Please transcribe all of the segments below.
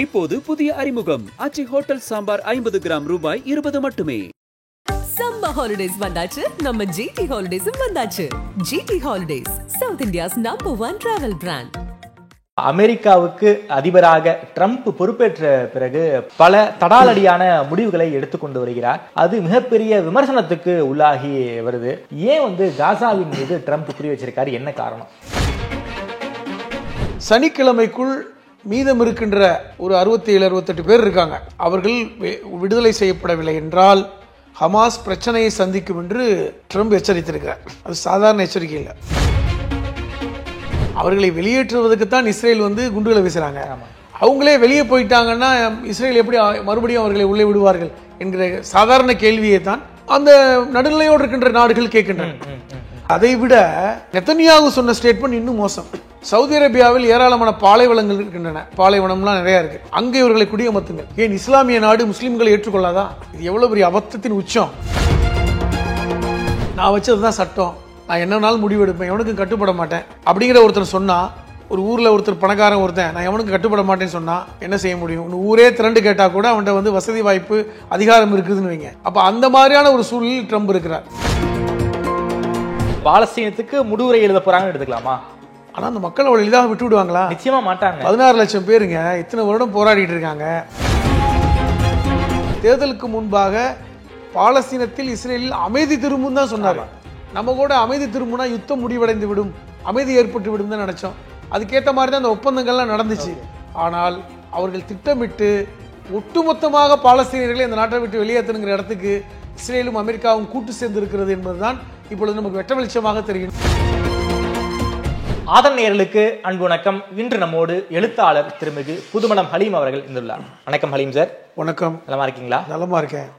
இப்போது புதிய அறிமுகம் அச்சி ஹோட்டல் சாம்பார் 50 கிராம் ரூபாய் 20 மட்டுமே. சம்மர் ஹாலிடேஸ் வந்தாச்சு, நம்ம ஜிடி ஹாலிடேஸும் வந்தாச்சு. GT holidays, South India's #1 travel brand. அமெரிக்காவுக்கு அதிபராக ட்ரம்ப் பொறுப்பேற்ற பிறகு பல தடாலடியான முடிவுகளை எடுத்துக்கொண்டு வருகிறார். அது மிகப்பெரிய விமர்சனத்துக்கு உள்ளாகி வருது. ஏன் காசாவின் மீது ட்ரம்ப் குறி வச்சிருக்காரு, என்ன காரணம்? சனிக்கிழமைக்குள் மீதம் இருக்கின்ற ஒரு 67-68 பேர் இருக்காங்க. அவர்கள் விடுதலை செய்யப்படவில்லை என்றால் ஹமாஸ் பிரச்சனையை சந்திக்கும் என்று ட்ரம்ப் எச்சரித்திருக்கிறார். அது சாதாரண எச்சரிக்கை இல்லை. அவர்களை வெளியேற்றுவதற்குத்தான் இஸ்ரேல் குண்டுகளை வீசுறாங்க. அவங்களே வெளியே போயிட்டாங்கன்னா இஸ்ரேல் எப்படி மறுபடியும் அவர்களை உள்ளே விடுவார்கள் என்கிற சாதாரண கேள்வியை தான் அந்த நடுநிலையோடு இருக்கின்ற நாடுகள் கேட்கின்றன. அதை விட நெத்தன்யாகு சொன்ன ஸ்டேட்மெண்ட் இன்னும் மோசம். சவுதி அரேபியாவில் ஏராளமான பாலைவனங்கள் இருக்கின்றன. பாலைவனம்லாம் நிறைய இருக்கு. அங்கே இவர்களை குடியமர்த்துங்கள். ஏன் இஸ்லாமிய நாடு முஸ்லிம்களை ஏற்றுக்கொள்ளாதா? இது எவ்வளவு பெரிய அபத்தத்தின் உச்சம். நான் வச்சதுதான் சட்டம், நான் என்ன நாள் முடிவெடுப்பேன், எவனுக்கும் கட்டுப்பட மாட்டேன் அப்படிங்கிற ஒருத்தர் சொன்னா, ஒரு ஊர்ல ஒருத்தர் பணக்காரன் ஒருத்தன் நான் எவனுக்கு கட்டுப்பட மாட்டேன்னு சொன்னா என்ன செய்ய முடியும்? ஊரே திரண்டு கேட்டா கூட அவன்கிட்ட வசதி வாய்ப்பு அதிகாரம் இருக்குதுன்னு வைங்க. அப்ப அந்த மாதிரியான ஒரு சூழலில் ட்ரம்ப் இருக்கிறார். பாலஸ்தீனத்துக்கு முடிவுரை எழுத போறாங்கன்னு எடுத்துக்கலாமா? ஆனா அந்த மக்கள் அவ்வளவு எளிதாக விட்டு விடுவாங்களா? நிச்சயமா மாட்டாங்க. 16 லட்சம் பேருங்க இத்தனை வருடம் போராடிட்டு இருக்காங்க. தேர்தலுக்கு முன்பாக பாலஸ்தீனத்தில் இஸ்ரேலில் அமைதி திரும்பும் தான் சொன்னாரு. நம்ம கூட அமைதி திரும்பினா யுத்தம் முடிவடைந்து விடும், அமைதி ஏற்பட்டு விடும் தான் நினைச்சோம். அதுக்கேற்ற மாதிரி தான் அந்த ஒப்பந்தங்கள்லாம் நடந்துச்சு. ஆனால் அவர்கள் திட்டமிட்டு ஒட்டுமொத்தமாக பாலஸ்தீனியர்களை இந்த நாட்டை விட்டு வெளியேற்றணுங்கிற இடத்துக்கு இஸ்ரேலும் அமெரிக்காவும் கூட்டு சேர்ந்து இருக்கிறது என்பதுதான் இப்பொழுது நமக்கு வெட்ட வெளிச்சமாக தெரியும். ஆதன் நேயர்களுக்கு அன்பு வணக்கம். இன்று நம்மோடு எழுத்தாளர் திருமிகு புதுமணம் ஹலீம் அவர்கள் இருந்துள்ளார். வணக்கம் ஹலீம் சார். வணக்கம். நலமா இருக்கீங்களா? நலமா இருக்கேன்.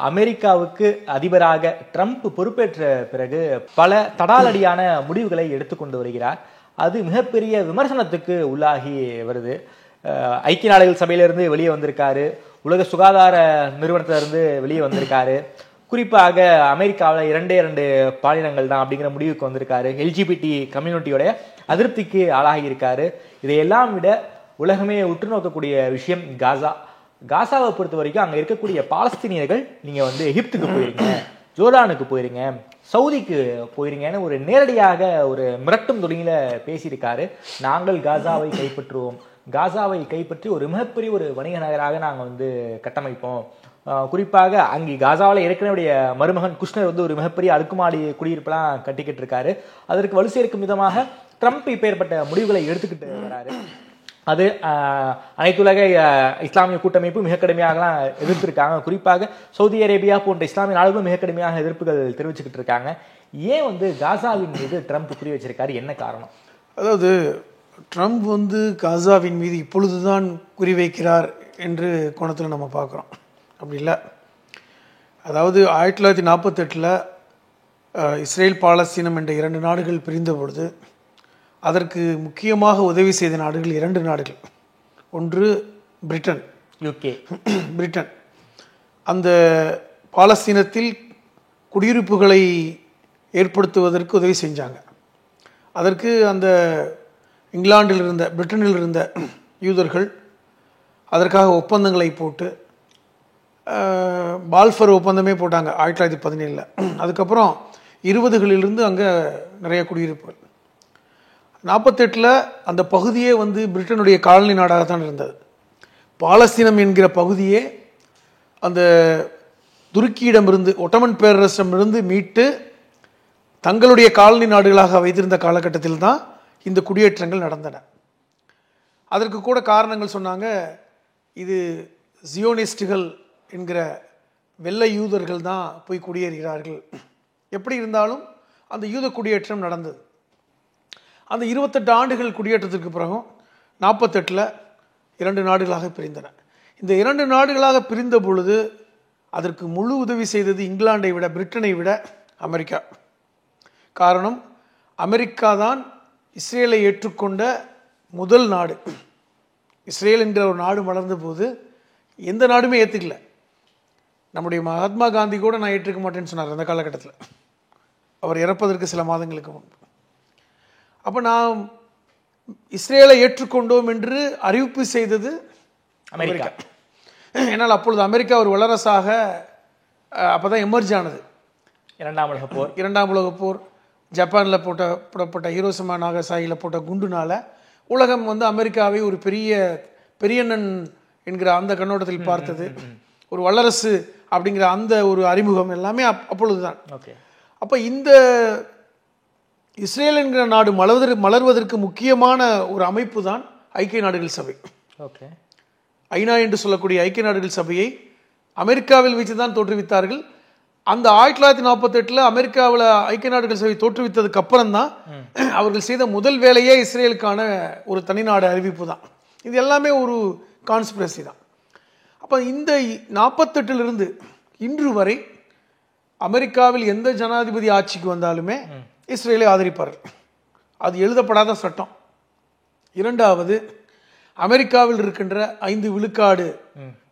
அமெரிக்காவுக்கு அதிபராக ட்ரம்ப் பொறுப்பேற்ற பிறகு பல தடாலடியான முடிவுகளை எடுத்துக்கொண்டு வருகிறார். அது மிகப்பெரிய விமர்சனத்துக்கு உள்ளாகி வருது. ஐக்கிய நாடுகள் சபையிலிருந்து வெளியே வந்திருக்காரு, உலக சுகாதார நிறுவனத்திலிருந்து வெளியே வந்திருக்காரு. குறிப்பாக அமெரிக்காவில் 2 பாலினங்கள் தான் அப்படிங்கிற முடிவுக்கு வந்திருக்காரு. எல்ஜிபிடி கம்யூனிட்டியோட அதிருப்திக்கு ஆளாகி இருக்காரு. இதையெல்லாம் விட உலகமே உற்று நோக்கக்கூடிய விஷயம் காசாவை பொறுத்த வரைக்கும் அங்கே இருக்கக்கூடிய பாலஸ்தீனியர்கள் நீங்க எகிப்துக்கு போயிருங்க, ஜோர்டானுக்கு போயிருங்க, சவுதிக்கு போயிருங்கன்னு ஒரு நேரடியாக ஒரு மிரட்டும் தொழில பேசியிருக்காரு. நாங்கள் காசாவை கைப்பற்றுவோம், காசாவை கைப்பற்றி ஒரு மிகப்பெரிய ஒரு வணிக நகராக நாங்கள் கட்டமைப்போம். குறிப்பாக அங்கே காசாவில் ஏற்கனவே மருமகன் குஷ்னர் ஒரு மிகப்பெரிய அடுக்குமாடி குடியிருப்பெல்லாம் கட்டிக்கிட்டு இருக்காரு. அதற்கு வலு சேர்க்கும் விதமாக ட்ரம்ப் இப்பேற்பட்ட முடிவுகளை எடுத்துக்கிட்டு வராரு. அது அனைத்துலக இஸ்லாமிய கூட்டமைப்பு மிக கடுமையாகலாம் எதிர்த்திருக்காங்க. குறிப்பாக சவுதி அரேபியா போன்ற இஸ்லாமிய நாடுகளும் மிக கடுமையாக எதிர்ப்புகள் தெரிவிச்சுக்கிட்டு இருக்காங்க. ஏன் காசாவின் மீது ட்ரம்ப் குறி வச்சிருக்காரு, என்ன காரணம்? அதாவது ட்ரம்ப் காசாவின் மீது இப்பொழுதுதான் குறிவைக்கிறார் என்று கோணத்தில் நம்ம பார்க்குறோம். அப்படி இல்லை. அதாவது 1948 இஸ்ரேல் பாலஸ்தீனம் என்ற 2 நாடுகள் பிரிந்த பொழுது அதற்கு முக்கியமாக உதவி செய்த நாடுகள் 2 நாடுகள். ஒன்று பிரிட்டன், யூகே. பிரிட்டன் அந்த பாலஸ்தீனத்தில் குடியிருப்புகளை ஏற்படுத்துவதற்கு உதவி செஞ்சாங்க. அதற்கு அந்த இங்கிலாந்தில் இருந்த, பிரிட்டனில் இருந்த யூதர்கள் அதற்காக ஒப்பந்தங்களை போட்டு பால்ஃபர் ஒப்பந்தமே போட்டாங்க 1917. அதுக்கப்புறம் 20களிலிருந்து அங்கே நிறைய குடியிருப்புகள். 48 அந்த பகுதியே பிரிட்டனுடைய காலனி நாடாகத்தான் இருந்தது. பாலஸ்தீனம் என்கிற பகுதியே அந்த துருக்கியிடமிருந்து, ஒட்டமன் பேரரசிடமிருந்து மீட்டு தங்களுடைய காலனி நாடுகளாக வைத்திருந்த காலகட்டத்தில் தான் இந்த குடியேற்றங்கள் நடந்தன. அதற்கு கூட காரணங்கள் சொன்னாங்க. இது ஜியோனிஸ்டுகள் என்கிற வெள்ளை யூதர்கள் தான் போய் குடியேறுகிறார்கள். எப்படி இருந்தாலும் அந்த யூத குடியேற்றம் நடந்தது. அந்த 28 ஆண்டுகள் குடியேற்றத்திற்கு பிறகும் 48 2 நாடுகளாக பிரிந்தன. இந்த 2 நாடுகளாக பிரிந்த பொழுது அதற்கு முழு உதவி செய்தது இங்கிலாந்தை விட, பிரிட்டனை விட அமெரிக்கா. காரணம், அமெரிக்கா தான் இஸ்ரேலை ஏற்றுக்கொண்ட முதல் நாடு. இஸ்ரேல் என்கிற ஒரு நாடு வளர்ந்த போது எந்த நாடுமே ஏற்றுக்கல. நம்முடைய மகாத்மா காந்தி கூட நான் ஏற்றுக்க மாட்டேன்னு சொன்னார் அந்த காலகட்டத்தில், அவர் இறப்பதற்கு சில மாதங்களுக்கு முன்பு. அப்போ நாம் இஸ்ரேலை ஏற்றுக்கொண்டோம் என்று அறிவிப்பு செய்தது அமெரிக்கா. ஏன்னால் அப்பொழுது அமெரிக்கா ஒரு வல்லரசாக அப்போதான் எமர்ஜ் ஆனது. இரண்டாம் உலகப் போர், ஜப்பானில் போடப்பட்ட ஹீரோஷிமா நாகசாகியில் போட்ட குண்டுனால உலகம் வந்து அமெரிக்காவை ஒரு பெரியண்ணன் என்கிற அந்த கண்ணோட்டத்தில் பார்த்தது. ஒரு வல்லரசு அப்படிங்கிற அந்த ஒரு அறிமுகம் எல்லாமே அப்பொழுதுதான். அப்போ இந்த இஸ்ரேல் என்கிற நாடு மலர்வதற்கு முக்கியமான ஒரு அமைப்பு தான் ஐக்கிய நாடுகள் சபை. ஐநா என்று சொல்லக்கூடிய ஐக்கிய நாடுகள் சபையை அமெரிக்காவில் வைத்து தான் தோற்றுவித்தார்கள். அந்த 1948 அமெரிக்காவில் ஐக்கிய நாடுகள் சபை தோற்றுவித்ததுக்கு அப்புறம் தான் அவர்கள் செய்த முதல் வேலையே இஸ்ரேலுக்கான ஒரு தனிநாடு அறிவிப்பு தான். இது எல்லாமே ஒரு கான்ஸ்பிரசி தான். அப்போ இந்த 48 இன்று வரை அமெரிக்காவில் எந்த ஜனாதிபதி ஆட்சிக்கு வந்தாலுமே இஸ்ரேலை ஆதரிப்பார்கள். அது எழுதப்படாத சட்டம். இரண்டாவது, அமெரிக்காவில் இருக்கின்ற 5 விழுக்காடு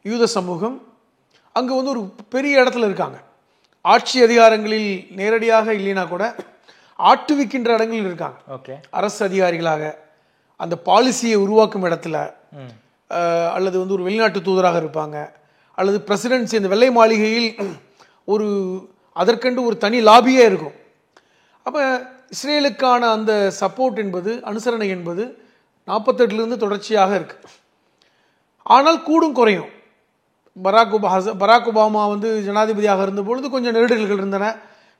யூத சமூகம் அங்கு வந்து ஒரு பெரிய இடத்துல இருக்காங்க. ஆட்சி அதிகாரங்களில் நேரடியாக இல்லைனா கூட ஆட்டுவிக்கின்ற இடங்களில் இருக்காங்க. அரசு அதிகாரிகளாக, அந்த பாலிசியை உருவாக்கும் இடத்துல, அல்லது வந்து ஒரு வெளிநாட்டு தூதராக இருப்பாங்க, அல்லது பிரசிடென்சி இந்த வெள்ளை மாளிகையில் ஒரு அதற்கென்று ஒரு தனி லாபியே இருக்கும். அப்போ இஸ்ரேலுக்கான அந்த சப்போர்ட் என்பது, அனுசரணை என்பது 48 தொடர்ச்சியாக இருக்கு. ஆனால் கூடும் குறையும். பராக் ஒபாமா வந்து ஜனாதிபதியாக இருந்த பொழுது கொஞ்சம் நெருடல்கள் இருந்தன.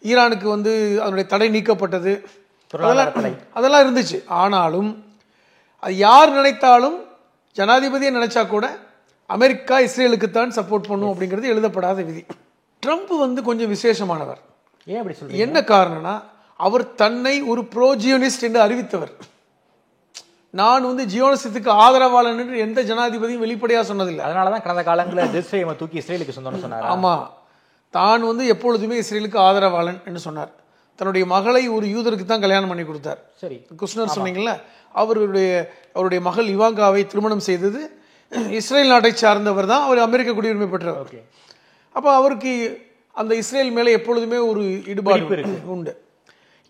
ஈரானுக்கு வந்து அதனுடைய தடை நீக்கப்பட்டது, அதெல்லாம் இருந்துச்சு. ஆனாலும் அது யார் நினைத்தாலும், ஜனாதிபதியை நினைச்சா கூட அமெரிக்கா இஸ்ரேலுக்குத்தான் சப்போர்ட் பண்ணும் அப்படிங்கிறது எழுதப்படாத விதி. ட்ரம்ப் வந்து கொஞ்சம் விசேஷமானவர். ஏன் அப்படி சொல்றீங்க? என்ன காரணம்னா, அவர் தன்னை ஒரு ப்ரோ ஜியோனிஸ்ட் என்று அறிவித்தவர். நான் வந்து ஜியோனிசத்துக்கு ஆதரவாளன் என்று எந்த ஜனாதிபதியும் வெளிப்படையா சொன்னதில்லை. அதனாலதான் கடந்த காலங்களில் ஜெருசலேமை தூக்கி இஸ்ரேலுக்கு சொந்தம்னு சொன்னார். ஆமா, தான் வந்து எப்பொழுதுமே இஸ்ரேலுக்கு ஆதரவாளன் என்று சொன்னார். தன்னுடைய மகளை ஒரு யூதருக்கு தான் கல்யாணம் பண்ணி கொடுத்தார். சரி, குஷ்னர் சொன்னீங்கல்ல, அவருடைய மகள் இவாங்காவை திருமணம் செய்தது இஸ்ரேல் நாட்டை சார்ந்தவர் தான். அவர் அமெரிக்க குடியுரிமை பெற்றவர். அப்போ அவருக்கு அந்த இஸ்ரேல் மேலே எப்பொழுதுமே ஒரு ஈடுபாடு உண்டு.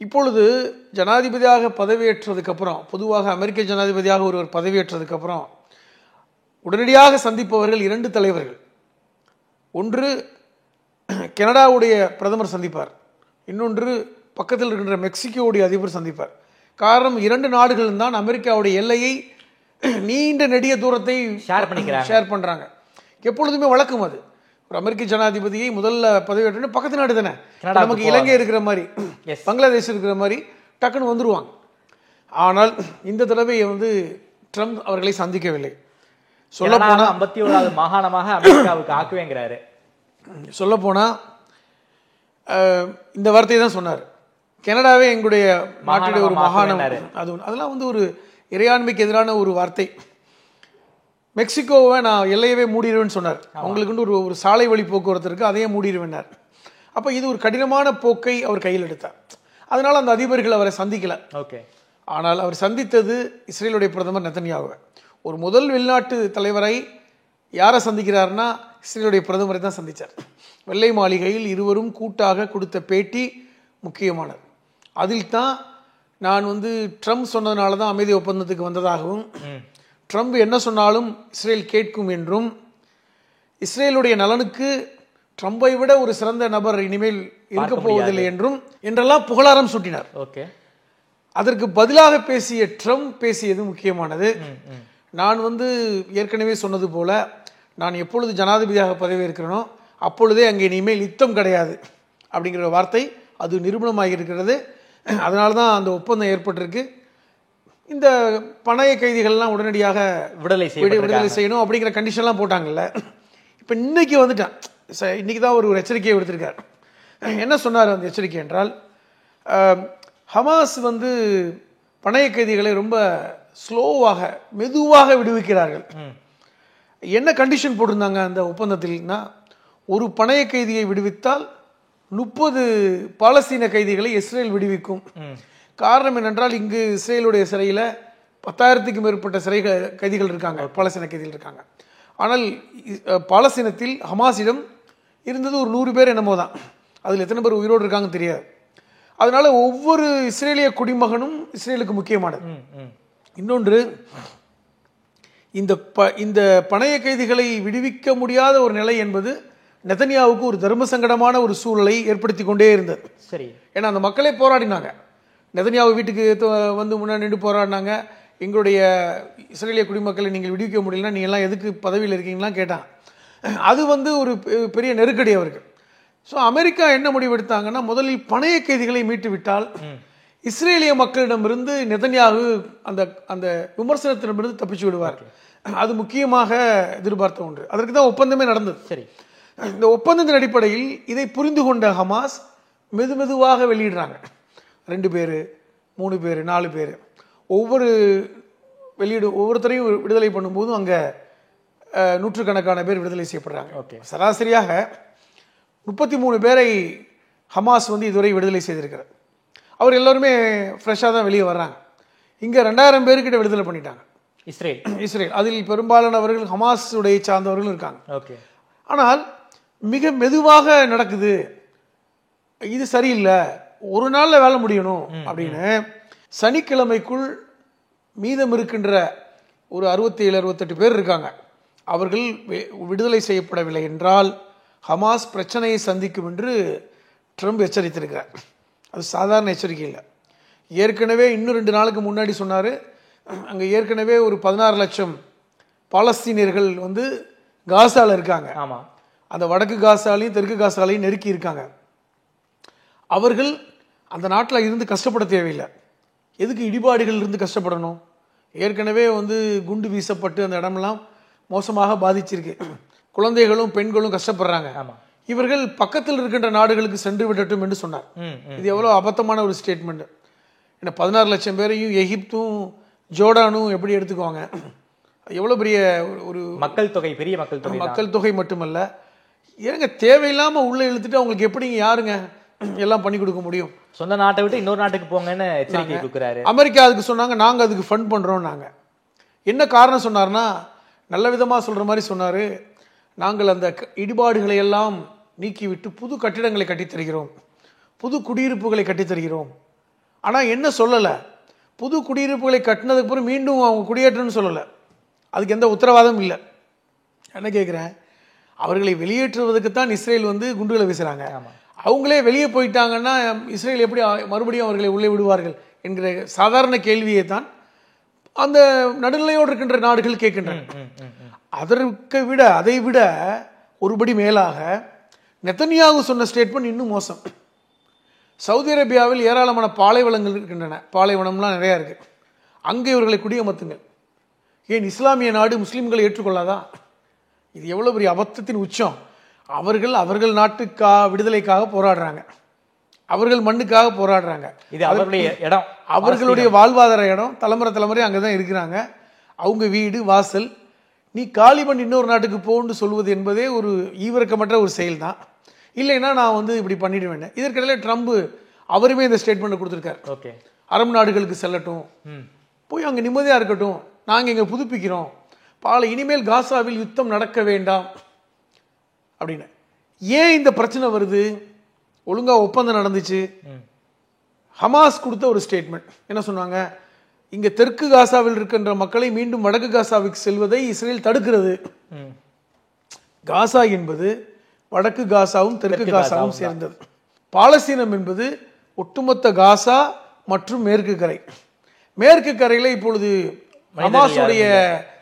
இப்பொழுது ஜனாதிபதியாக பதவியேற்றதுக்கு அப்புறம், பொதுவாக அமெரிக்க ஜனாதிபதியாக ஒருவர் பதவியேற்றதுக்கு அப்புறம் உடனடியாக சந்திப்பவர்கள் 2 தலைவர்கள். ஒன்று கனடாவுடைய பிரதமர் சந்திப்பார், இன்னொன்று பக்கத்தில் இருக்கின்ற மெக்சிகோவுடைய அதிபர் சந்திப்பார். காரணம், 2 நாடுகளும் தான் அமெரிக்காவுடைய எல்லையை நீண்ட நெடிய தூரத்தை ஷேர் பண்றாங்க. எப்பொழுதுமே வழக்கம் அது. ஒரு அமெரிக்க ஜனாதிபதியை முதல்ல பதவியேற்ற பக்கத்து நாடு தானே, நமக்கு இலங்கை இருக்கிற மாதிரி, பங்களாதேஷ் இருக்கிற மாதிரி டக்குன்னு வந்துருவாங்க. ஆனால் இந்த தடவை வந்து ட்ரம்ப் அவர்களை சந்திக்கவில்லை. சொல்ல போனா 51வது மாகாணமாக அமெரிக்காவுக்கு ஆக்குவேங்கிறாரு. சொல்ல போனா இந்த வார்த்தையை தான் சொன்னார், கனடாவே எங்களுடைய நாட்டுடைய ஒரு மாகாணம். அதெல்லாம் வந்து ஒரு இறையாண்மைக்கு எதிரான ஒரு வார்த்தை. மெக்சிகோவை நான் எல்லையவே மூடிடுவேன்னு சொன்னார். அவங்களுக்கு ஒரு சாலை வழி போக்குவரத்து இருக்கு, அதையே மூடிடுவேன்னார். அப்போ இது ஒரு கடினமான போக்கை அவர் கையில் எடுத்தார். அதனால அந்த அதிபர்கள் அவரை சந்திக்கல. ஆனால் அவர் சந்தித்தது இஸ்ரேலுடைய பிரதமர் நெதன்யாகு. ஒரு முதல் வெளிநாட்டு தலைவரை யாரை சந்திக்கிறார்னா இஸ்ரேலுடைய பிரதமரை தான் சந்தித்தார். வெள்ளை மாளிகையில் இருவரும் கூட்டாக கொடுத்த பேட்டி முக்கியமானது. அதில் தான் நான் வந்து ட்ரம்ப் சொன்னதுனால தான் அமைதி ஒப்பந்தத்துக்கு வந்ததாகவும், ட்ரம்ப் என்ன சொன்னாலும் இஸ்ரேல் கேட்கும் என்றும், இஸ்ரேலுடைய நலனுக்கு ட்ரம்பை விட ஒரு சிறந்த நபர் இனிமேல் இருக்க போவதில்லை என்றெல்லாம் புகழாரம் சூட்டினார். அதற்கு பதிலாக பேசிய ட்ரம்ப் பேசியது முக்கியமானது. நான் வந்து ஏற்கனவே சொன்னது போல, நான் எப்பொழுது ஜனாதிபதியாக பதவியேற்கிறேனோ அப்பொழுதே அங்கே இனிமேல் யுத்தம் கிடையாது அப்படிங்கிற வார்த்தை அது நிரூபணமாக இருக்கிறது. அதனால தான் அந்த ஒப்பந்தம் ஏற்பட்டிருக்கு. இந்த பணைய கைதிகள்லாம் உடனடியாக விடுதலை செய்யணும் அப்படிங்கிற கண்டிஷன்லாம் போட்டாங்கல்ல. இப்போ இன்னைக்கு வந்துட்டான், இன்னைக்கு தான் ஒரு எச்சரிக்கையை விடுத்திருக்கார். என்ன சொன்னார் அந்த எச்சரிக்கை என்றால், ஹமாஸ் வந்து பணைய கைதிகளை ரொம்ப ஸ்லோவாக மெதுவாக விடுவிக்கிறார்கள். என்ன கண்டிஷன் போட்டிருந்தாங்க அந்த ஒப்பந்தத்தில்னா, ஒரு பணைய கைதியை விடுவித்தால் 30 பாலஸ்தீன கைதிகளை இஸ்ரேல் விடுவிக்கும். காரணம் என்னென்றால், இங்கு இஸ்ரேலுடைய சிறையில் 10,000க்கும் மேற்பட்ட கைதிகள் இருக்காங்க, பாலஸ்தீன கைதிகள் இருக்காங்க. ஆனால் பாலஸ்தீனத்தில் ஹமாஸிடம் இருந்தது ஒரு 100 பேர் என்னமோ தான். அதில் எத்தனை பேர் உயிரோடு இருக்காங்க தெரியாது. அதனால ஒவ்வொரு இஸ்ரேலிய குடிமகனும் இஸ்ரேலுக்கு முக்கியமானது. இன்னொன்று, இந்த பணைய கைதிகளை விடுவிக்க முடியாத ஒரு நிலை என்பது நெதன்யாவுக்கு ஒரு தர்ம சங்கடமான ஒரு சூழலை ஏற்படுத்தி கொண்டே இருந்தது. சரி, ஏன்னா அந்த மக்களே போராடினாங்க. நெதன்யாவு வீட்டுக்கு வந்து முன்னாடி நின்று போராடினாங்க. எங்களுடைய இஸ்ரேலிய குடிமக்களை நீங்கள் விடுவிக்க முடியலன்னா நீங்கள் எல்லாம் எதுக்கு பதவியில் இருக்கீங்களாம் கேட்டான். அது வந்து ஒரு பெரிய நெருக்கடி அவருக்கு. ஸோ அமெரிக்கா என்ன முடிவெடுத்தாங்கன்னா, முதலில் பணைய கைதிகளை மீட்டு விட்டால் இஸ்ரேலிய மக்களிடமிருந்து நெதன்யாகு அந்த அந்த விமர்சனத்திடமிருந்து தப்பிச்சு விடுவார். அது முக்கியமாக எதிர்பார்த்த ஒன்று. அதற்கு தான் ஒப்பந்தமே நடந்தது. சரி, இந்த ஒப்பந்தத்தின் அடிப்படையில் இதை புரிந்து கொண்ட ஹமாஸ் மெதுவாக வெளியிடுறாங்க. 2 பேர், 3 பேர், 4 பேர், ஒவ்வொருத்தரையும் விடுதலை பண்ணும்போதும் அங்கே நூற்றுக்கணக்கான பேர் விடுதலை செய்யப்படுறாங்க. ஓகே, சராசரியாக 33 பேரை ஹமாஸ் வந்து இதுவரை விடுதலை செய்திருக்கிறார். அவர் எல்லாருமே ஃப்ரெஷ்ஷாக தான் வெளியே வர்றாங்க. இங்கே 2000 பேர்கிட்ட விடுதலை பண்ணிட்டாங்க இஸ்ரேல். அதில் பெரும்பாலானவர்கள் ஹமாஸ் உடைய சார்ந்தவர்கள் இருக்காங்க. ஓகே, ஆனால் மிக மெதுவாக நடக்குது, இது சரியில்லை, ஒரு நாளில் வேலை முடியணும் அப்படின்னு சனிக்கிழமைக்குள் மீதம் இருக்கின்ற ஒரு 67-68 பேர் இருக்காங்க. அவர்கள் விடுதலை செய்யப்படவில்லை என்றால் ஹமாஸ் பிரச்சனையை சந்திக்கும் என்று ட்ரம்ப் எச்சரித்திருக்கிறார். அது சாதாரண எச்சரிக்கை இல்லை. ஏற்கனவே இன்னும் 2 நாளுக்கு முன்னாடி சொன்னார், அங்கே ஏற்கனவே ஒரு 16 லட்சம் பாலஸ்தீனியர்கள் வந்து காசாவில் இருக்காங்க. ஆமாம், அந்த வடக்கு காசாலையும் தெற்கு காசாலையும் நெருக்கி இருக்காங்க. அவர்கள் அந்த நாட்டில் இருந்து கஷ்டப்பட தேவையில்லை. எதுக்கு இடிபாடுகள் இருந்து கஷ்டப்படணும்? ஏற்கனவே வந்து குண்டு வீசப்பட்டு அந்த இடமெல்லாம் மோசமாக பாதிச்சிருக்கு. குழந்தைகளும் பெண்களும் கஷ்டப்படுறாங்க. இவர்கள் பக்கத்தில் இருக்கின்ற நாடுகளுக்கு சென்று விடட்டும் என்று சொன்னார். இது எவ்வளோ அபத்தமான ஒரு ஸ்டேட்மெண்ட். ஏன்னா 16 லட்சம் பேரையும் எகிப்தும் ஜோர்டானும் எப்படி எடுத்துக்குவாங்க? எவ்வளோ பெரிய ஒரு மக்கள் தொகை, பெரிய மக்கள் தொகை மட்டுமல்ல, ஏங்க தேவையில்லாமல் உள்ளே இழுத்துட்டு அவங்களுக்கு எப்படிங்க யாருங்க எல்லாம் பண்ணி கொடுக்க முடியும்? சொந்த நாட்டை விட்டு இன்னொரு நாட்டுக்கு போங்கன்னு எச்சரிக்கை கொடுக்குறாரு. அமெரிக்கா அதுக்கு சொன்னாங்க, நாங்கள் அதுக்கு ஃபண்ட் பண்ணுறோம். நாங்கள் என்ன காரணம் சொன்னார்னா, நல்ல விதமாக சொல்கிற மாதிரி சொன்னார், நாங்கள் அந்த இடிபாடுகளை எல்லாம் நீக்கிவிட்டு புது கட்டிடங்களை கட்டித்தருகிறோம், புது குடியிருப்புகளை கட்டித்தருகிறோம். ஆனால் என்ன சொல்லலை, புது குடியிருப்புகளை கட்டினதுக்கு அப்புறம் மீண்டும் அவங்க குடியேற்றணும்னு சொல்லலை. அதுக்கு எந்த உத்தரவாதமும் இல்லை. என்ன கேட்குறேன், அவர்களை வெளியேற்றுவதற்குத்தான் இஸ்ரேல் வந்து குண்டுகளை வீசுகிறாங்க. அவங்களே வெளியே போயிட்டாங்கன்னா இஸ்ரேல் எப்படி மறுபடியும் அவர்களை உள்ளே விடுவார்கள் என்கிற சாதாரண கேள்வியை தான் அந்த நடுநிலையோடு இருக்கின்ற நாடுகள் கேட்கின்றன. அதை விட ஒருபடி மேலாக நெதன்யாகு சொன்ன ஸ்டேட்மெண்ட் இன்னும் மோசம். சவுதி அரேபியாவில் ஏராளமான பாலைவனங்கள் இருக்கின்றன, பாலைவனம்லாம் நிறையா இருக்கு, அங்கே இவர்களை குடியமர்த்துங்கள். ஏன் இஸ்லாமிய நாடு முஸ்லீம்களை ஏற்றுக்கொள்ளாதா? இது எவ்வளவு பெரிய அபத்தத்தின் உச்சம். அவர்கள் நாட்டுக்காக விடுதலைக்காக போராடுறாங்க, அவர்கள் மண்ணுக்காக போராடுறாங்க. இது அவர்களுடைய இடம், அவர்களுடைய வாழ்வாதார இடம், தலைமுறை அங்கதான் இருக்கிறாங்க, அவங்க வீடு வாசல். நீ காலிமண் இன்னொரு நாட்டுக்கு போன்னு சொல்வது என்பதே ஒரு ஈவிரக்கமற்ற ஒரு செயல் தான். இல்லைன்னா நான் வந்து இப்படி பண்ணிடுவேன். இதற்கிடையில ட்ரம்ப் அவருமே இந்த ஸ்டேட்மெண்ட் கொடுத்துருக்காரு. ஓகே, அரபு நாடுகளுக்கு செல்லட்டும், போய் அங்கே நிம்மதியாக இருக்கட்டும், நாங்கள் இங்கே புதுப்பிக்கிறோம், இனிமேல் காசாவில் யுத்தம் நடக்க வேண்டாம் அப்படின்னு. ஏன் இந்த பிரச்சனை வருது? ஒழுங்கா ஒப்பந்தம் நடந்துச்சு. ஹமாஸ் கொடுத்த ஒரு ஸ்டேட்மெண்ட் என்ன சொன்னாங்க, இங்க தெற்கு காசாவில் இருக்கின்ற மக்களை மீண்டும் வடக்கு காசாவுக்கு செல்வதை இஸ்ரேல் தடுக்கிறது. காசா என்பது வடக்கு காசாவும் தெற்கு காசாவும் சேர்ந்தது. பாலஸ்தீனம் என்பது ஒட்டுமொத்த காசா மற்றும் மேற்கு கரை. மேற்கு கரையில இப்பொழுது ஹமாஸுடைய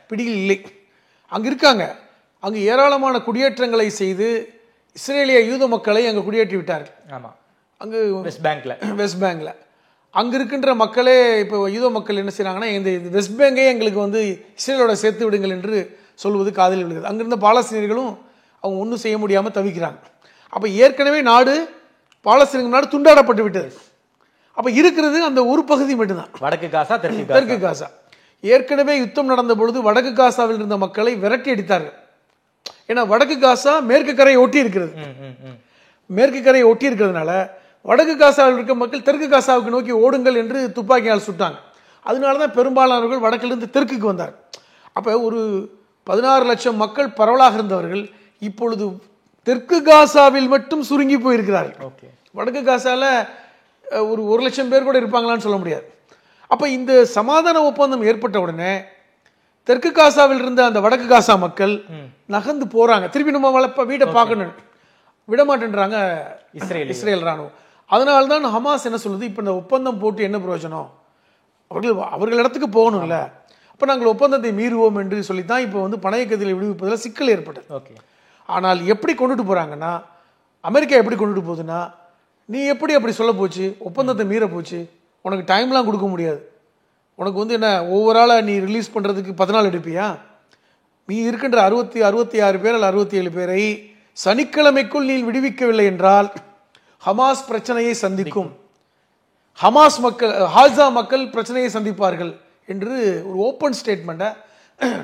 பிடியில் இல்லை. அங்க இருக்காங்க, அங்கு ஏராளமான குடியேற்றங்களை செய்து இஸ்ரேலிய யூத மக்களை அங்கு குடியேற்றி விட்டார்கள். அங்கு வெஸ்ட் பேங்க்ல அங்க இருக்கின்ற மக்களே இப்போ யூத மக்கள் என்ன செய்யறாங்கன்னா, இந்த வெஸ்ட் பேங்கை எங்களுக்கு வந்து இஸ்ரேலோட சேர்த்து விடுங்கள் என்று சொல்வது காதலில் விழுகிறது. அங்கிருந்த பாலஸ்தீனியர்களும் அவங்க ஒன்றும் செய்ய முடியாம தவிக்கிறாங்க. அப்ப ஏற்கனவே பாலஸ்தீன நாடு துண்டாடப்பட்டு விட்டது. அப்ப இருக்கிறது அந்த ஒரு பகுதி மட்டும்தான், வடக்கு காசா தெற்கு காசா. ஏற்கனவே யுத்தம் நடந்த பொழுது வடக்கு காசாவில் இருந்த மக்களை விரட்டி அடித்தார்கள். ஏன்னா வடக்கு காசா மேற்கு கரையை ஒட்டி இருக்கிறது. மேற்கு கரையை ஒட்டி இருக்கிறதுனால வடக்கு காசாவில் இருக்க மக்கள் தெற்கு காசாவுக்கு நோக்கி ஓடுங்கள் என்று துப்பாக்கியால் சுட்டாங்க. அதனாலதான் பெரும்பாலானவர்கள் வடக்கிலிருந்து தெற்குக்கு வந்தார்கள். அப்ப ஒரு 16 லட்சம் மக்கள் பரவலாக இருந்தவர்கள் இப்பொழுது தெற்கு காசாவில் மட்டும் சுருங்கி போயிருக்கிறார்கள். வடக்கு காசால ஒரு 1 லட்சம் பேர் கூட இருப்பாங்களான்னு சொல்ல முடியாது. அப்ப இந்த சமாதான ஒப்பந்தம் ஏற்பட்ட உடனே தெற்கு காசாவில் இருந்த அந்த வடக்கு காசா மக்கள் நகர்ந்து போறாங்க. திருப்பி நம்ம வீட்டை பார்க்கணும் விட மாட்டேன்றாங்க இஸ்ரேல் ராணுவம். அதனால்தான் ஹமாஸ் என்ன சொல்லுது, இப்ப இந்த ஒப்பந்தம் போட்டு என்ன பிரயோஜனம், அவர்கள் இடத்துக்கு போகணும்ல, அப்ப நாங்கள் ஒப்பந்தத்தை மீறுவோம் என்று சொல்லித்தான் இப்ப வந்து பணைய கைதிகளை விடுவிப்பதில் சிக்கல் ஏற்பட்டது. ஆனால் எப்படி கொண்டுட்டு போறாங்கன்னா, அமெரிக்கா எப்படி கொண்டுட்டு போகுதுன்னா, நீ எப்படி அப்படி சொல்ல போச்சு, ஒப்பந்தத்தை மீற போச்சு, உனக்கு டைம்லாம் கொடுக்க முடியாது, உனக்கு வந்து என்ன ஒவ்வொரு ஆளாக நீ ரிலீஸ் பண்ணுறதுக்கு 10 நாள் எடுப்பியா, நீ இருக்கின்ற 66 பேர் அல்ல 67 பேரை சனிக்கிழமைக்குள் நீ விடுவிக்கவில்லை என்றால் ஹமாஸ் பிரச்சனையை சந்திக்கும், ஹமாஸ் மக்கள் ஹாஸா மக்கள் பிரச்சனையை சந்திப்பார்கள் என்று ஒரு ஓப்பன் ஸ்டேட்மெண்ட்டை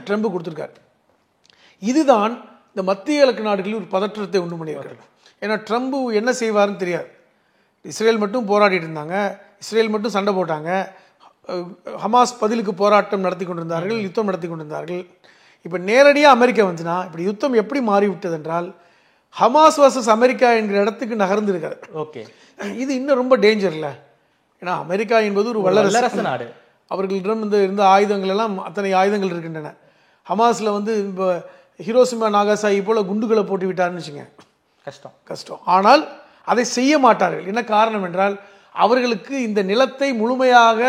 ட்ரம்ப் கொடுத்துருக்காரு. இதுதான் இந்த மத்திய கிழக்கு நாடுகளில் ஒரு பதற்றத்தை உண்டு பண்ணியிருக்காரு. ஏன்னா ட்ரம்ப் என்ன செய்வாருன்னு தெரியாது. இஸ்ரேல் மட்டும் போராடிட்டு இருந்தாங்க, இஸ்ரேல் மட்டும் சண்டை போட்டாங்க, ஹமாஸ் பதிலுக்கு போராட்டம் நடத்தி கொண்டிருந்தார்கள், யுத்தம் நடத்தி கொண்டிருந்தார்கள். இப்போ நேரடியாக அமெரிக்கா வந்துச்சுன்னா இப்படி யுத்தம் எப்படி மாறிவிட்டது என்றால் ஹமாஸ் வர்சஸ் அமெரிக்கா என்கிற இடத்துக்கு நகர்ந்துருக்காரு. ஓகே, இது இன்னும் ரொம்ப டேஞ்சர் இல்லை. ஏன்னா அமெரிக்கா என்பது ஒரு வல்லரசு நாடு, அவர்களிடம் இருந்த ஆயுதங்கள் எல்லாம் அத்தனை ஆயுதங்கள் இருக்கின்றன. ஹமாஸில் வந்து இப்போ ஹிரோஷிமா நாகாசாகி போல குண்டுகளை போட்டு விட்டார்னு வச்சுங்க, கஷ்டம். ஆனால் அதை செய்ய மாட்டார்கள். என்ன காரணம் என்றால் அவர்களுக்கு இந்த நிலத்தை முழுமையாக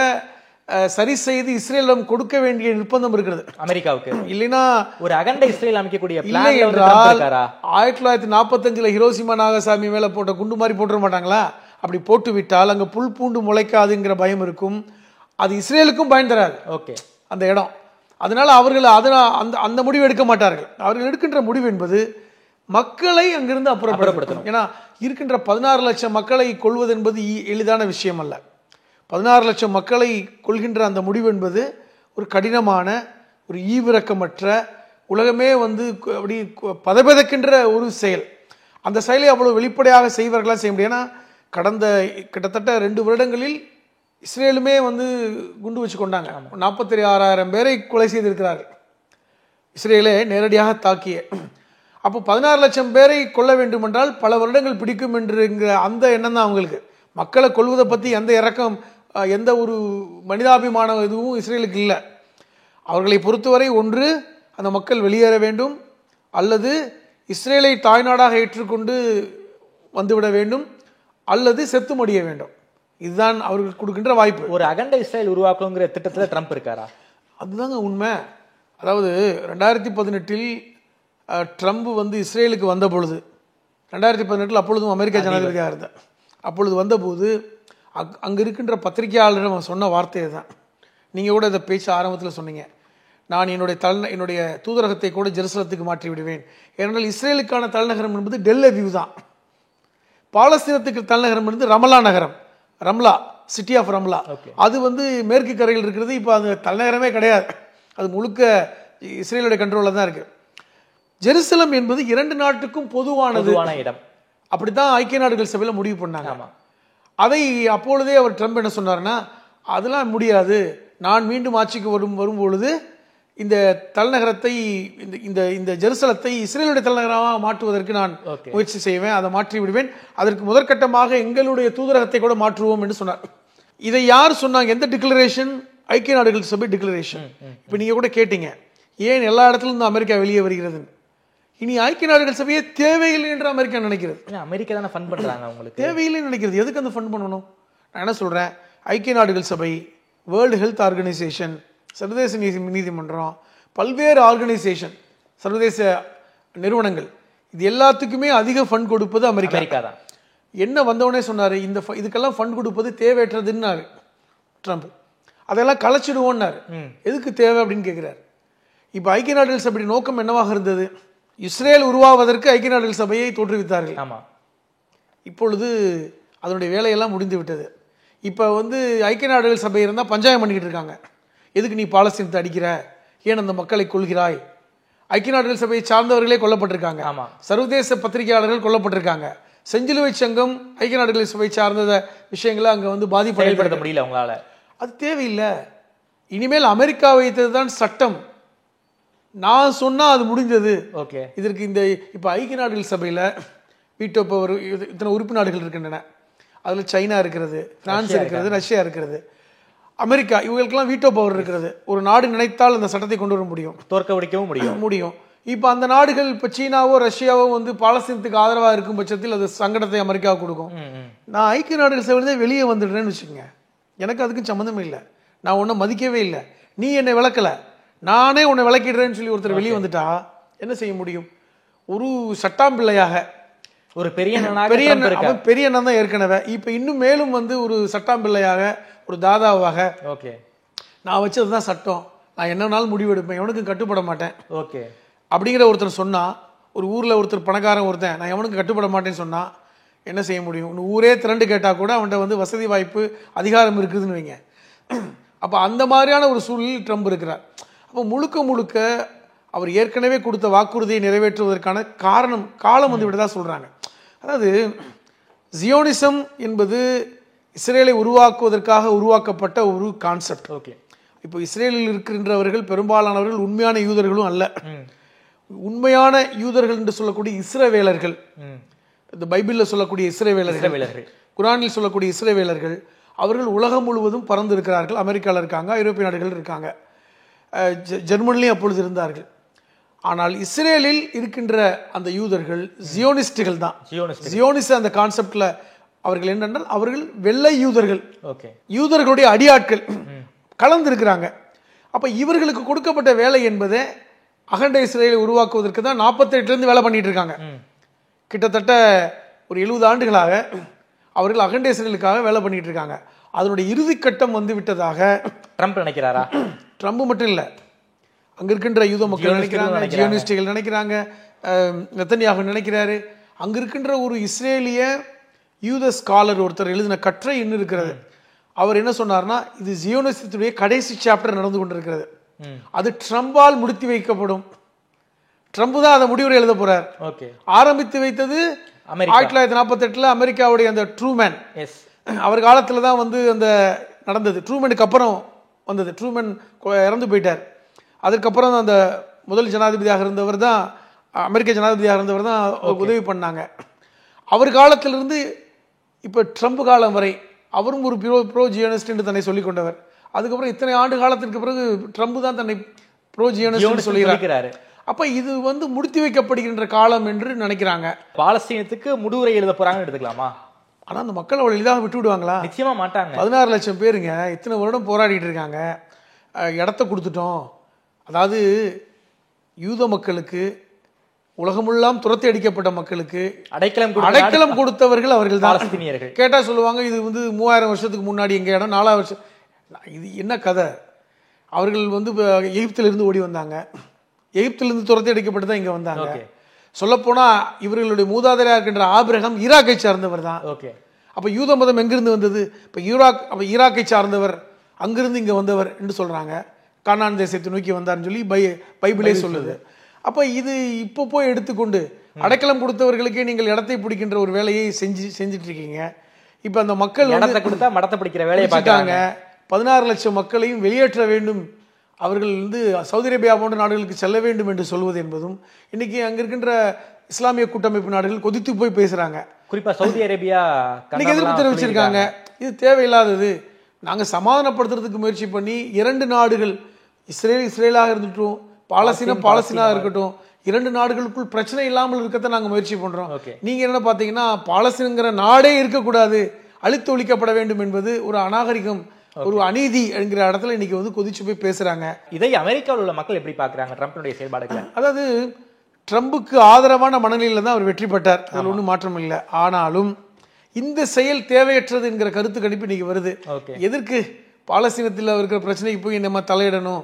சரி செய்து இஸ்ரேலிடம் கொடுக்க வேண்டிய நிர்பந்தம் இருக்கிறது அமெரிக்காவுக்கு. இல்லைன்னா ஒரு அகண்ட இஸ்ரேல் அமைக்கக்கூடிய இல்லை என்றால் 1945 ஹிரோஷிமா நாகாசாமி மேல போட்ட குண்டு மாதிரி போட்டுற மாட்டாங்களா? அப்படி போட்டு விட்டால் அங்க புல் பூண்டு முளைக்காதுங்கிற பயம் இருக்கும், அது இஸ்ரேலுக்கும் பயன் தராது. ஓகே, அந்த இடம். அதனால அவர்கள் அந்த முடிவு எடுக்க மாட்டார்கள். அவர்கள் எடுக்கின்ற முடிவு என்பது மக்களை அங்கிருந்து அப்புறப்படுத்தணும். ஏன்னா இருக்கின்ற 16 லட்சம் மக்களை கொள்வது என்பது எளிதான விஷயம் அல்ல. 16 லட்சம் மக்களை கொள்கின்ற அந்த முடிவு என்பது ஒரு கடினமான, ஒரு ஈவிரக்கமற்ற, உலகமே வந்து அப்படி பதபதக்கின்ற ஒரு செயல். அந்த செயலை அவ்வளவு வெளிப்படையாக செய்வர்களாக செய்ய முடியும். ஏன்னா கடந்த கிட்டத்தட்ட 2 வருடங்களில் இஸ்ரேலுமே வந்து குண்டு வச்சு கொண்டாங்க. 46,000 பேரை கொலை செய்திருக்கிறார்கள் இஸ்ரேலே நேரடியாக தாக்கிய. அப்போ 16 லட்சம் பேரை கொல்ல வேண்டும் என்றால் பல வருடங்கள் பிடிக்கும் என்கிற அந்த எண்ணம் தான் அவங்களுக்கு. மக்களை கொல்வதை பற்றி எந்த இறக்கம், எந்த ஒரு மனிதாபிமானம் எதுவும் இஸ்ரேலுக்கு இல்லை. அவர்களை பொறுத்தவரை ஒன்று அந்த மக்கள் வெளியேற வேண்டும், அல்லது இஸ்ரேலை தாய்நாடாக ஏற்றுக்கொண்டு வந்துவிட வேண்டும், அல்லது செத்து மடிய வேண்டும். இதுதான் அவர்கள் கொடுக்கின்ற வாய்ப்பு. ஒரு அகண்ட இஸ்ரேல் உருவாக்குங்கிற திட்டத்தில் ட்ரம்ப் இருக்காரா? அதுதாங்க உண்மை. அதாவது 2018 ட்ரம்ப் வந்து இஸ்ரேலுக்கு வந்த பொழுது, 2018 அப்பொழுதும் அமெரிக்கா ஜனாதிபதியாக இருந்தார். அப்பொழுது வந்தபோது அங்கே இருக்கின்ற பத்திரிகையாளரிடம் சொன்ன வார்த்தையை தான் நீங்கள் கூட இதை பேச்சு ஆரம்பத்தில் சொன்னீங்க. நான் என்னுடைய தூதரகத்தை கூட ஜெருசலத்துக்கு மாற்றி விடுவேன். ஏனென்றால் இஸ்ரேலுக்கான தலைநகரம் என்பது டெல் அவிவ் தான், பாலஸ்தீனத்துக்கு தலைநகரம் என்பது ரமலா நகரம், ரம்லா, சிட்டி ஆஃப் ரம்லா. அது வந்து மேற்கு கரையில் இருக்கிறது. இப்போ அது தலைநகரமே கிடையாது, அது முழுக்க இஸ்ரேலுடைய கண்ட்ரோலில் தான் இருக்கு. ஜெருசலம் என்பது 2 நாட்டுக்கும் பொதுவான இடம். அப்படித்தான் ஐக்கிய நாடுகள் சபையில் முடிவு பண்ணாங்க. அதை அப்பொழுதே அவர் ட்ரம்ப் என்ன சொன்னார்னா, அதெல்லாம் முடியாது, நான் மீண்டும் ஆட்சிக்கு வரும்பொழுது இந்த தலைநகரத்தை இந்த ஜெருசலத்தை இஸ்ரேலுடைய தலைநகரமாக மாற்றுவதற்கு நான் முயற்சி செய்வேன், அதை மாற்றி விடுவேன், அதற்கு முதற்கட்டமாக எங்களுடைய தூதரகத்தை கூட மாற்றுவோம் என்று சொன்னார். இதை யார் சொன்னாங்க? எந்த டிக்ளரேஷன்? ஐக்கிய நாடுகள் சபை டிக்ளரேஷன். இப்போ நீங்க கூட கேட்டீங்க, ஏன் எல்லா இடத்துல இருந்து அமெரிக்கா வெளியே வருகிறது? இனி ஐக்கிய நாடுகள் சபையே தேவையில்லை என்று அமெரிக்கா நினைக்கிறது. அமெரிக்கா தானே ஃபண்ட் பண்றாங்க, அவங்களுக்கு தேவையில்லைன்னு நினைக்கிறது. எதுக்கு அந்த ஃபண்ட் பண்ணணும்? நான் என்ன சொல்றேன், ஐக்கிய நாடுகள் சபை, வேர்ல்டு ஹெல்த் ஆர்கனைசேஷன், சர்வதேச நீதிமன்றம், பல்வேறு ஆர்கனைசேஷன், சர்வதேச நிறுவனங்கள், இது எல்லாத்துக்குமே அதிக ஃபண்ட் கொடுப்பது அமெரிக்கா தான். என்ன வந்தவனே சொன்னாரு, இதுக்கெல்லாம் ஃபண்ட் கொடுப்பது தேவையற்றதுன்னாரு ட்ரம்ப். அதெல்லாம் கலைச்சிடுவோன்னாரு. எதுக்கு தேவை அப்படின்னு கேட்கிறார். இப்போ ஐக்கிய நாடுகள் சபை நோக்கம் என்னவாக இருந்தது? இஸ்ரேல் உருவாவதற்கு ஐக்கிய நாடுகள் சபையை தோற்றுவித்தார்கள். ஆமாம், இப்பொழுது அதனுடைய வேலையெல்லாம் முடிந்து விட்டது. இப்போ வந்து ஐக்கிய நாடுகள் சபை இருந்தால் பஞ்சாயம் பண்ணிக்கிட்டு இருக்காங்க. எதுக்கு நீ பாலஸ்தீனத்தை அடிக்கிற, ஏன் அந்த மக்களை கொள்கிறாய்? ஐக்கிய நாடுகள் சபையை சார்ந்தவர்களே கொல்லப்பட்டிருக்காங்க. ஆமாம், சர்வதேச பத்திரிகையாளர்கள் கொல்லப்பட்டிருக்காங்க. செஞ்சிலுவை சங்கம் ஐக்கிய நாடுகள் சபை சார்ந்த விஷயங்களை அங்கே வந்து பாதிப்படுத்த முடியல அவங்களால. அது தேவையில்லை. இனிமேல் அமெரிக்கா வைத்ததுதான் சட்டம். நான் சொன்னா அது முடிஞ்சது. ஓகே, இதற்கு இப்ப ஐக்கிய நாடுகள் சபையில வீட்டோ இத்தனை உறுப்பு நாடுகள் இருக்கின்றன. அதுல சைனா இருக்கிறது, பிரான்ஸ் இருக்கிறது, ரஷ்யா இருக்கிறது. அமெரிக்கா இவங்களுக்கெல்லாம் வீட்டோ பவர் இருக்கிறது. ஒரு நாடு நினைத்தால் அந்த சட்டத்தை கொண்டு வர முடியும், தோற்கடிக்கவும் முடியும். இப்போ அந்த நாடுகள் இப்போ சீனாவோ ரஷ்யாவோ வந்து பாலஸ்தீனத்துக்கு ஆதரவாக இருக்கும் பட்சத்தில் அது சங்கடத்தை அமெரிக்காவுக்கு கொடுக்கும். நான் ஐக்கிய நாடுகள் சபையிலே வெளியே வந்துடுறேன்னு வச்சுக்கோங்க, எனக்கு அதுக்கும் சம்மந்தமே இல்லை, நான் உன்னை மதிக்கவே இல்லை, நீ என்னை விளக்கலை, நானே உன்னை விளக்கிடுறேன்னு சொல்லி ஒருத்தர் வெளியே வந்துட்டா என்ன செய்ய முடியும்? ஒரு சட்டாம்பிள்ளையாக ஒரு பெரிய அண்ணன் தான் ஏற்கனவே, இப்போ இன்னும் மேலும் வந்து ஒரு சட்டாம்பிள்ளையாக ஒரு தாதாவாக ஓகே நான் வச்சதுதான் சட்டம், நான் என்னன்னாலும் முடிவெடுப்பேன், எவனுக்கும் கட்டுப்பட மாட்டேன் ஓகே அப்படிங்கிற ஒருத்தர் சொன்னா, ஒரு ஊர்ல ஒருத்தர் பணக்காரன் ஒருத்தன் நான் எவனுக்கு கட்டுப்பட மாட்டேன்னு சொன்னா என்ன செய்ய முடியும்? ஊரே திரண்டு கேட்டா கூட அவன்கிட்ட வந்து வசதி வாய்ப்பு அதிகாரம் இருக்குதுன்னு வைங்க. அப்ப அந்த மாதிரியான ஒரு சூழலில் ட்ரம்ப் இருக்கிறார். அப்போ முழுக்க அவர் ஏற்கனவே கொடுத்த வாக்குறுதியை நிறைவேற்றுவதற்கான காலம் வந்து விட்டதா சொல்றாங்க. அதாவது ஜியோனிசம் என்பது இஸ்ரேலை உருவாக்குவதற்காக உருவாக்கப்பட்ட ஒரு கான்செப்ட். ஓகே, இப்போ இஸ்ரேலில் இருக்கின்றவர்கள் பெரும்பாலானவர்கள் உண்மையான யூதர்களும் அல்ல. உண்மையான யூதர்கள் என்று சொல்லக்கூடிய இஸ்ரவேலர்கள், இந்த பைபிளில் சொல்லக்கூடிய இஸ்ரவேலர்கள், குரானில் சொல்லக்கூடிய இஸ்ரவேலர்கள், அவர்கள் உலகம் முழுவதும் பறந்து இருக்கிறார்கள். அமெரிக்காவில் இருக்காங்க, ஐரோப்பிய நாடுகள் இருக்காங்க, ஜெர்மனிலையும் அப்பொழுது இருந்தார்கள். ஆனால் இஸ்ரேலில் இருக்கின்ற அந்த யூதர்கள் ஜியோனிஸ்டுகள் தான். ஜியோனிச அந்த கான்செப்ட்ல அவர்கள் என்னென்றால் அவர்கள் வெள்ளை யூதர்கள், யூதர்களுடைய அடியாட்கள் கலந்து இருக்கிறாங்க. அப்ப இவர்களுக்கு கொடுக்கப்பட்ட வேலை என்பது அகண்ட இஸ்ரேலை உருவாக்குவதற்கு தான் 48 வேலை பண்ணிட்டு இருக்காங்க. கிட்டத்தட்ட ஒரு 70 ஆண்டுகளாக அவர்கள் அகண்ட இஸ்ரேலுக்காக வேலை பண்ணிட்டு இருக்காங்க. அதனுடைய இறுதி கட்டம் வந்து விட்டதாக ட்ரம்ப் நினைக்கிறாரா? ட்ரம்ப் மட்டும் இல்ல, அங்க இருக்கின்ற யூத மக்கள் நினைக்கிறாங்க, ஜியோனிஸ்டுகள் நினைக்கிறாங்க, நெத்தன்யாகு நினைக்கிறாரு. அங்க இருக்கின்ற ஒரு இஸ்ரேலிய யூத ஸ்காலர் ஒருத்தர் எழுதின கட்டுரை என்ன இருக்கிறது. அவர் என்ன சொன்னார்னா, இது ஜியோனிசத்துடைய கடைசி சாப்டர் நடந்து கொண்டிருக்கிறது, அது ட்ரம்பால் முடித்து வைக்கப்படும், ட்ரம்ப் தான் அதை முடிவுரை எழுத போறார். ஆரம்பித்து வைத்தது 1948 அமெரிக்காவுடைய அந்த ட்ரூமேன், அவர் காலத்துல தான் வந்து அந்த நடந்தது. ட்ரூமேனுக்கு அப்புறம் வந்தது, ட்ரூமேன் இறந்து போயிட்டார். அதுக்கப்புறம் அந்த முதல் ஜனாதிபதியாக இருந்தவர் தான், அமெரிக்க ஜனாதிபதியாக இருந்தவர் தான் உதவி பண்ணாங்க. அவர் காலத்திலிருந்து இப்ப ட்ரம்ப் காலம் வரை அவரும் ஒரு ப்ரோ ஜியோனிஸ்ட் என்று தன்னை சொல்லிக் கொண்டவர். அதுக்கப்புறம் இத்தனை ஆண்டு காலத்திற்கு பிறகு ட்ரம்ப் தான் தன்னை ப்ரோ ஜியோனிஸ்ட் சொல்லுகிறார். அப்ப இது வந்து முடித்து வைக்கப்படுகின்ற காலம் என்று நினைக்கிறாங்க. பாலஸ்தீனத்துக்கு முடிவுரை எழுத போறாங்கன்னு எடுத்துக்கலாமா? ஆனா அந்த மக்கள் அவ்வளவு எளிதாக விட்டு விடுவாங்களா? நிச்சயமா மாட்டாங்க. 16 லட்சம் பேருங்க இத்தனை வருடம் போராடிட்டு இருக்காங்க, இடத்த கொடுத்துட்டோம். அதாவது யூத மக்களுக்கு, உலகமெல்லாம் துரத்தி அடிக்கப்பட்ட மக்களுக்கு அடைக்கலம் கொடுத்தவர்கள் அவர்கள் தான். கேட்டா சொல்லுவாங்க இது வந்து 3000 வருஷத்துக்கு முன்னாடி எங்க இடம், 4000 வருஷம். இது என்ன கதை? அவர்கள் வந்து எகிப்திலிருந்து ஓடி வந்தாங்க, எகிப்திலிருந்து துரத்தி அடிக்கப்பட்டு தான் இங்க வந்தாங்க. சொல்ல போனா இவர்களுடைய மூதாதையராக இருக்கின்ற ஆபிரகாம் ஈராக்கை சார்ந்தவர் தான். அப்ப யூத மதம் எங்கிருந்து வந்தது? இப்ப ஈராக்கை சார்ந்தவர், அங்கிருந்து இங்க வந்தவர் என்று சொல்றாங்க. கானான் தேசத்தை நோக்கி வந்தார்னு சொல்லி பைபிளே சொல்லுது. அப்ப இது இப்போ போய் எடுத்துக்கொண்டு அடைக்கலம் கொடுத்தவர்களுக்கே நீங்கள் இடத்தை பிடிக்கின்ற ஒரு வேலையை செஞ்சிட்டு இருக்கீங்க. இப்ப அந்த மக்கள் மடத்தை பிடிக்கிற வேலையை பார்த்தாங்க. 16 லட்சம் மக்களையும் வெளியேற்ற வேண்டும், அவர்கள் வந்து சவுதி அரேபியா போன்ற நாடுகளுக்கு செல்ல வேண்டும் என்று சொல்வது என்பதும் இன்னைக்கு அங்க இருக்கின்ற இஸ்லாமிய கூட்டமைப்பு நாடுகள் கொதித்து போய் பேசுறாங்க. குறிப்பா சவுதி அரேபியா எதிர்ப்பு தெரிவிச்சிருக்காங்க. இது தேவையில்லாதது, நாங்க சமாதானப்படுத்துறதுக்கு முயற்சி பண்ணி 2 நாடுகள், இஸ்ரேலாக இருந்துட்டோம், பாலஸ்தீனா இருக்கட்டும், 2 நாடுகளுக்குள் பிரச்சனை இல்லாமல் இருக்கத்தான் நாங்க முயற்சி பண்றோம். நீங்க என்ன பாத்தீங்கன்னா பாலஸ்தீன்ங்கிற நாடே இருக்கக்கூடாது, அழித்து ஒழிக்கப்பட வேண்டும் என்பது ஒரு அநாகரிகம், ஒரு அநீதி என்கிற இடத்துல இன்னைக்கு வந்து கொதிச்சு போய் பேசுறாங்க. இதை அமெரிக்காவில் உள்ள மக்கள் எப்படி பாக்குறாங்க ட்ரம்ப்னுடைய செயல்பாடுகளை? அதாவது ட்ரம்புக்கு ஆதரவான மனநிலையில தான் அவர் வெற்றி பெற்றார், அதில் ஒன்றும் மாற்றம் இல்லை. ஆனாலும் இந்த செயல் தேவையற்றது என்கிற கருத்து கணிப்பு இன்னைக்கு வருது. எதற்கு பாலஸ்தீனத்தில் இருக்கிற பிரச்சனைக்கு போய் நம்ம தலையிடணும்,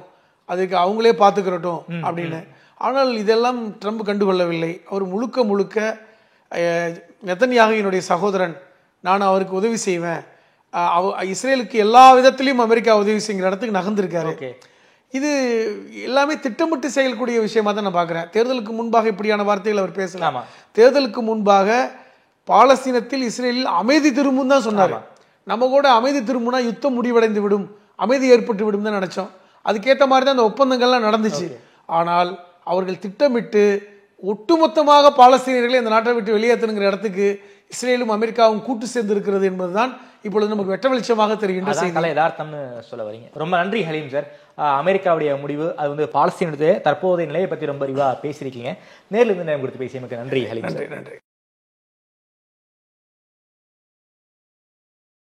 அதுக்கு அவங்களே பார்த்துக்கிறட்டும் அப்படின்னு. ஆனால் இதெல்லாம் ட்ரம்ப் கண்டுகொள்ளவில்லை. அவர் முழுக்க நெத்தன்யாகுவினுடைய சகோதரன், நான் அவருக்கு உதவி செய்வேன், இஸ்ரேலுக்கு எல்லா விதத்திலையும் அமெரிக்கா உதவி செய்கிற இடத்துக்கு நகர்ந்திருக்காரு. இது எல்லாமே திட்டமிட்டு செயல்கூடிய விஷயமா தான் நான் பார்க்கிறேன். தேர்தலுக்கு முன்பாக இப்படியான வார்த்தைகள் அவர் பேசலாம். தேர்தலுக்கு முன்பாக பாலஸ்தீனத்தில் இஸ்ரேலில் அமைதி திரும்பும் தான் சொன்னார். நம்ம கூட அமைதி திரும்பினா யுத்தம் முடிவடைந்து விடும், அமைதி ஏற்பட்டு விடும் தான் நினைச்சோம். அதுக்கேற்ற மாதிரி தான் அந்த ஒப்பந்தங்கள்லாம் நடந்துச்சு. ஆனால் அவர்கள் திட்டமிட்டு ஒட்டுமொத்தமாக பாலஸ்தீனியர்களை இந்த நாட்டை விட்டு வெளியேற்றணுங்கிற இடத்துக்கு இஸ்ரேலும் அமெரிக்காவும் கூட்டு சேர்ந்து இருக்கிறது என்பதுதான் இப்பொழுது நமக்கு வெட்ட வெளிச்சமாக தெரிகின்ற செய்தி. கலை யதார்த்தம்னு சொல்ல வரீங்க. ரொம்ப நன்றி ஹலீம் சார். அமெரிக்காவுடைய முடிவு அது வந்து பாலஸ்தீனத்துடைய தற்போதைய நிலையை பற்றி ரொம்ப விரிவாக பேசியிருக்கீங்க. நேரில் இருந்து நேரம் கொடுத்து பேசியமைக்கு நன்றி ஹலீம் சார். நன்றி.